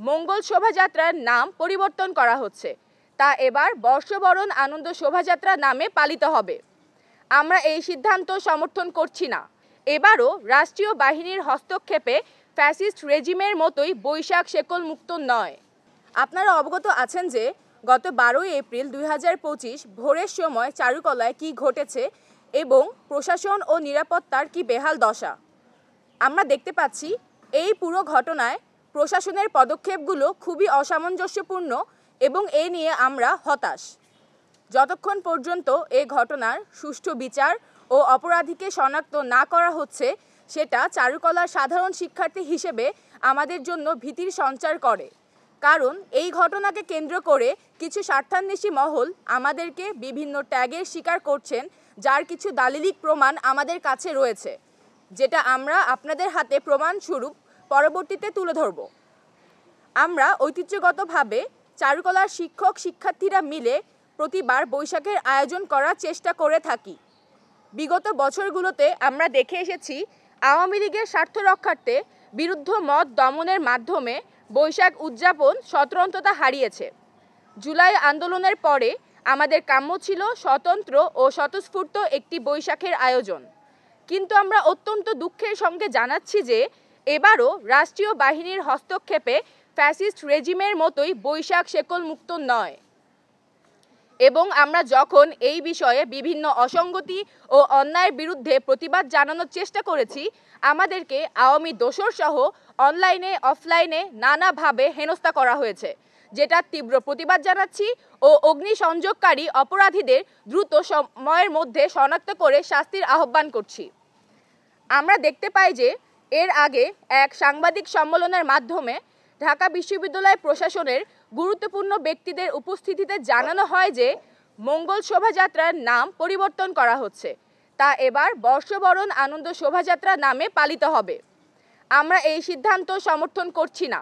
মঙ্গল শোভাযাত্রার নাম পরিবর্তন করা হচ্ছে, তা এবার বর্ষবরণ আনন্দ শোভাযাত্রা নামে পালিত হবে। আমরা এই সিদ্ধান্ত সমর্থন করছি না। এবারও রাষ্ট্রীয় বাহিনীর হস্তক্ষেপে ফ্যাসিস্ট রেজিমের মতোই বৈশাখ শেকল মুক্ত নয়। আপনারা অবগত আছেন যে গত 12 এপ্রিল 2025 ভোরের সময় চারুকলায় কি ঘটেছে এবং প্রশাসন ও নিরাপত্তার কি বেহাল দশা। আমরা দেখতে পাচ্ছি এই পুরো ঘটনায় প্রশাসনের পদক্ষেপগুলো খুবই অসামঞ্জস্যপূর্ণ এবং এ নিয়ে আমরা হতাশ। যতক্ষণ পর্যন্ত এই ঘটনার সুষ্ঠু বিচার ও অপরাধীকে শনাক্ত না করা হচ্ছে, সেটা চারুকলার সাধারণ শিক্ষার্থী হিসেবে আমাদের জন্য ভীতির সঞ্চার করে। কারণ এই ঘটনাকে কেন্দ্র করে কিছু স্বার্থান্বেষী মহল আমাদেরকে বিভিন্ন ট্যাগের শিকার করছেন, যার কিছু দালিলিক প্রমাণ আমাদের কাছে রয়েছে, যেটা আমরা আপনাদের হাতে প্রমাণস্বরূপ পরবর্তীতে তুলে ধরব। আমরা ঐতিহ্যগতভাবে চারুকলার শিক্ষক শিক্ষার্থীরা মিলে প্রতিবার বৈশাখের আয়োজন করার চেষ্টা করে থাকি। বিগত বছরগুলোতে আমরা দেখে এসেছি আওয়ামী লীগের স্বার্থ রক্ষার্থে বিরুদ্ধ মত দমনের মাধ্যমে বৈশাখ উদযাপন স্বতন্ত্রতা হারিয়েছে। জুলাই আন্দোলনের পরে আমাদের কাম্য ছিল স্বতন্ত্র ও স্বতঃস্ফূর্ত একটি বৈশাখের আয়োজন, কিন্তু আমরা অত্যন্ত দুঃখের সঙ্গে জানাচ্ছি যে এবারও রাষ্ট্রীয় বাহিনীর হস্তক্ষেপে ফ্যাসিস্ট রেজিমের মতোই বৈশাখ শেকল মুক্ত নয়। এবং আমরা যখন এই বিষয়ে বিভিন্ন অসঙ্গতি ও অন্যায়ের বিরুদ্ধে প্রতিবাদ জানানোর চেষ্টা করেছি, আমাদেরকে আওয়ামী দোসর সহ অনলাইনে অফলাইনে নানাভাবে হেনস্থা করা হয়েছে, যেটা তীব্র প্রতিবাদ জানাচ্ছি ও অগ্নিসংযোগকারী অপরাধীদের দ্রুত সময়ের মধ্যে শনাক্ত করে শাস্তির আহ্বান করছি। আমরা দেখতে পাই যে এর আগে এক সাংবাদিক সম্মেলনের মাধ্যমে ঢাকা বিশ্ববিদ্যালয় প্রশাসনের গুরুত্বপূর্ণ ব্যক্তিদের উপস্থিতিতে জানানো হয় যে মঙ্গল শোভাযাত্রার নাম পরিবর্তন করা হচ্ছে, তা এবার বর্ষবরণ আনন্দ শোভাযাত্রা নামে পালিত হবে। আমরা এই সিদ্ধান্ত সমর্থন করছি না।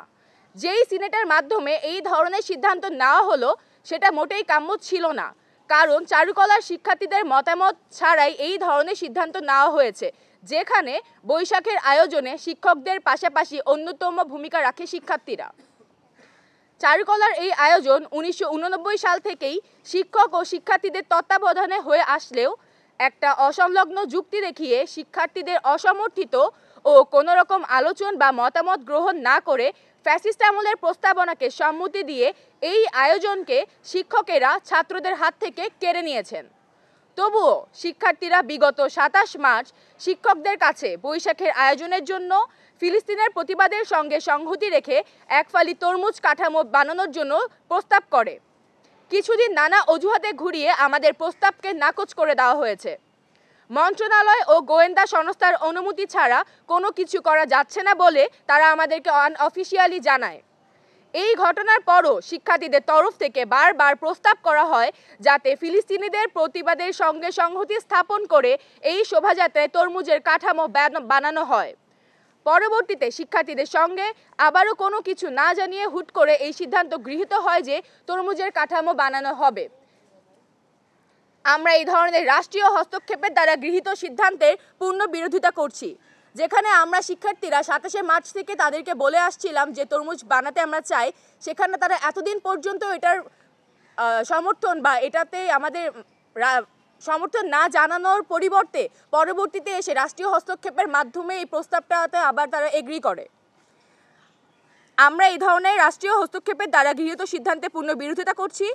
যেই সিনেটের মাধ্যমে এই ধরনের সিদ্ধান্ত নেওয়া হলো, সেটা মোটেই কাম্য ছিল না, কারণ চারুকলার শিক্ষার্থীদের মতামত ছাড়াই এই ধরনের সিদ্ধান্ত নেওয়া হয়েছে, যেখানে বৈশাখের আয়োজনে শিক্ষকদের পাশাপাশি অন্যতম ভূমিকা রাখে শিক্ষার্থীরা। চারুকলার এই আয়োজন 1989 সাল থেকেই শিক্ষক ও শিক্ষার্থীদের তত্ত্বাবধানে হয়ে আসলেও একটা অসংলগ্ন যুক্তি দেখিয়ে শিক্ষার্থীদের অসমর্থিত ও কোনো রকম আলোচন বা মতামত গ্রহণ না করে ফ্যাসিস্ট আমলের প্রস্তাবনাকে সম্মতি দিয়ে এই আয়োজনকে শিক্ষকেরা ছাত্রদের হাত থেকে কেড়ে নিয়েছেন। তবুও শিক্ষার্থীরা বিগত 27 মার্চ শিক্ষকদের কাছে বৈশাখের আয়োজনের জন্য ফিলিস্তিনের প্রতিবাদের সঙ্গে সংহতি রেখে এক ফালি তরমুজ কাঠামো বানানোর জন্য প্রস্তাব করে। কিছুদিন নানা অজুহাতে ঘুরিয়ে আমাদের প্রস্তাবকে নাকচ করে দেওয়া হয়েছে। মন্ত্রণালয় ও গোয়েন্দা সংস্থার অনুমতি ছাড়া কোনো কিছু করা যাচ্ছে না বলে তারা আমাদেরকে অফিসিয়ালি জানায়। এই ঘটনার পরও শিক্ষার্থীদের তরফ থেকে বারবার প্রস্তাব করা হয় যাতে ফিলিস্তিনিদের প্রতিবাদের সঙ্গে সংহতি স্থাপন করে এই শোভাযাত্রায় তরমুজের কাঠামো বানানো হয়। পরবর্তীতে শিক্ষার্থীদের সঙ্গে আবারও কোনো কিছু না জানিয়ে হুট করে এই সিদ্ধান্ত গৃহীত হয় যে তরমুজের কাঠামো বানানো হবে। আমরা এই ধরনের রাষ্ট্রীয় হস্তক্ষেপের দ্বারা গৃহীত সিদ্ধান্তের পূর্ণ বিরোধিতা করছি। যেখানে আমরা শিক্ষার্থীরা 27শে মার্চ থেকে তাদেরকে বলে আসছিলাম যে তরমুজ বানাতে আমরা চাই, সেখানে তারা এতদিন পর্যন্ত এটার সমর্থন বা এটাতে আমাদের সমর্থন না জানানোর পরিবর্তে পরবর্তীতে এসে রাষ্ট্রীয় হস্তক্ষেপের মাধ্যমে এই প্রস্তাবটাতে আবার তারা এগ্রি করে। আমরা এই ধরনের রাষ্ট্রীয় হস্তক্ষেপের দ্বারা গৃহীত সিদ্ধান্তে পূর্ণ বিরোধিতা করছি।